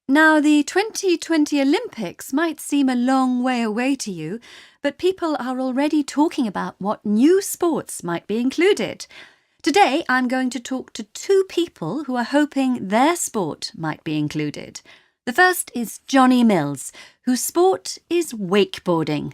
Now, the 2020 Olympics might seem a long way away to you, but people are already talking about what new sports might be included. Today, I'm going to talk to two people who are hoping their sport might be included. The first is Johnny Mills, whose sport is wakeboarding.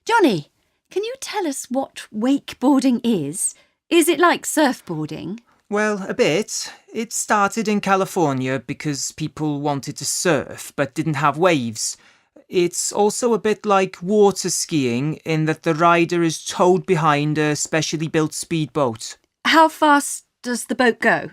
Johnny, can you tell us what wakeboarding is? Is it like surfboarding? Well, a bit. It started in California because people wanted to surf but didn't have waves. It's also a bit like water skiing in that the rider is towed behind a specially built speedboat. How fast does the boat go?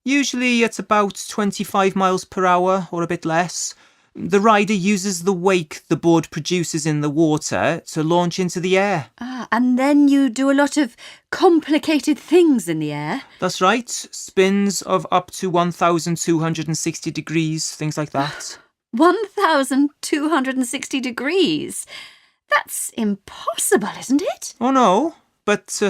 Usually at about 25 miles per hour or a bit less. The rider uses the wake the board produces in the water to launch into the air. And then you do a lot of complicated things in the air. That's right. Spins of up to 1,260 degrees, things like that. 1,260 degrees? That's impossible, isn't it? Oh no, but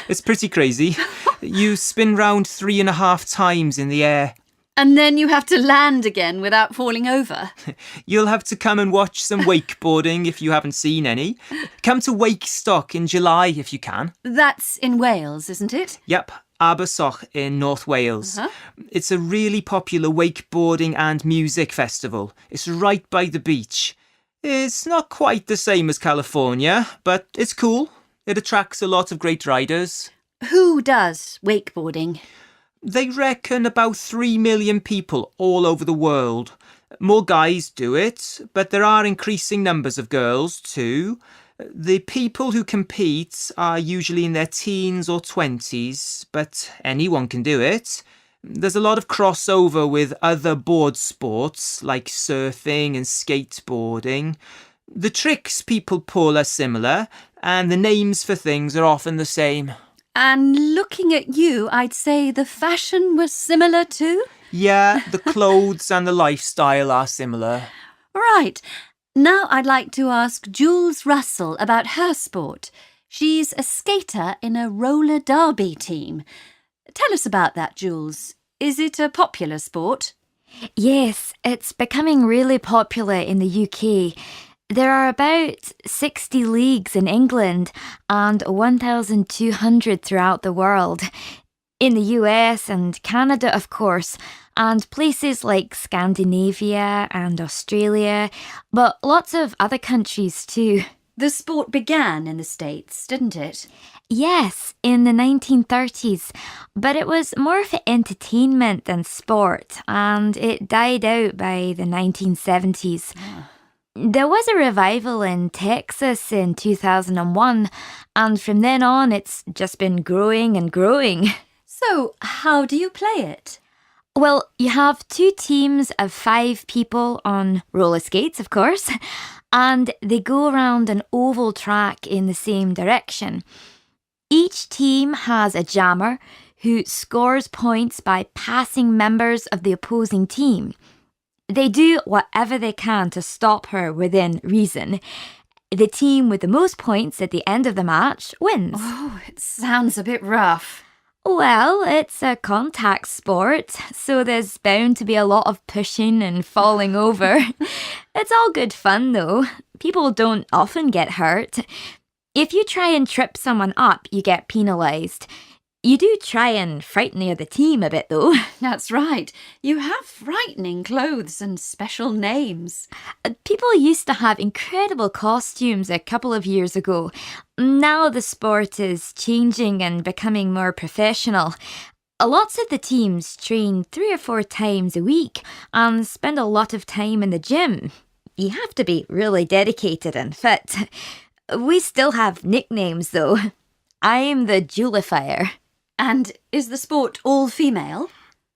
it's pretty crazy. You spin round 3.5 times in the air. And then you have to land again without falling over. You'll have to come and watch some wakeboarding if you haven't seen any. Come to Wakestock in July if you can. That's in Wales, isn't it? Yep, Abersoch in North Wales. It's a really popular wakeboarding and music festival. It's right by the beach. It's not quite the same as California, but it's cool. It attracts a lot of great riders. Who does wakeboarding? They reckon about 3 million people all over the world. More guys do it, but there are increasing numbers of girls too. The people who compete are usually in their teens or 20s, but anyone can do it. There's a lot of crossover with other board sports like surfing and skateboarding. The tricks people pull are similar, and the names for things are often the same. And looking at you, I'd say the fashion was similar too? Yeah, the clothes and the lifestyle are similar. Right. Now I'd like to ask Jules Russell about her sport. She's a skater in a roller derby team. Tell us about that, Jules. Is it a popular sport? Yes, it's becoming really popular in the UK. There are about 60 leagues in England and 1,200 throughout the world. In the US and Canada, of course, and places like Scandinavia and Australia, but lots of other countries too. The sport began in the States, didn't it? Yes, in the 1930s, but it was more for entertainment than sport, and it died out by the 1970s. There was a revival in Texas in 2001, and from then on it's just been growing and growing. So, how do you play it? Well, you have 2 teams of 5 people on roller skates, of course, and they go around an oval track in the same direction. Each team has a jammer who scores points by passing members of the opposing team. They do whatever they can to stop her within reason. The team with the most points at the end of the match wins. Oh, it sounds a bit rough. Well, it's a contact sport, so there's bound to be a lot of pushing and falling over. It's all good fun though. People don't often get hurt. If you try and trip someone up, you get penalised. You do try and frighten the other team a bit though. That's right. You have frightening clothes and special names. People used to have incredible costumes a couple of years ago. Now the sport is changing and becoming more professional. Lots of the teams train 3 or 4 times a week and spend a lot of time in the gym. You have to be really dedicated and fit. We still have nicknames though. I'm the Julifier. And is the sport all female?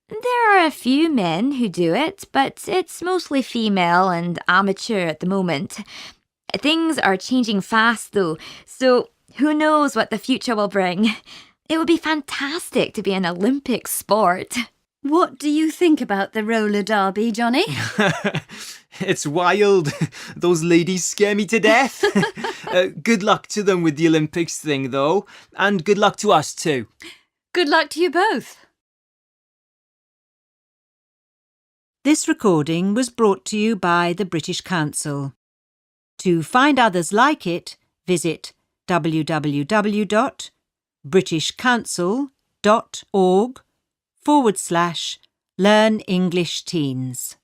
There are a few men who do it, but it's mostly female and amateur at the moment. Things are changing fast though, so who knows what the future will bring. It would be fantastic to be an Olympic sport. What do you think about the roller derby, Johnny? It's wild. Those ladies scare me to death. Good luck to them with the Olympics thing though, and good luck to us too. Good luck to you both. This recording was brought to you by the British Council. To find others like it, visit www.britishcouncil.org/Learn English Teens.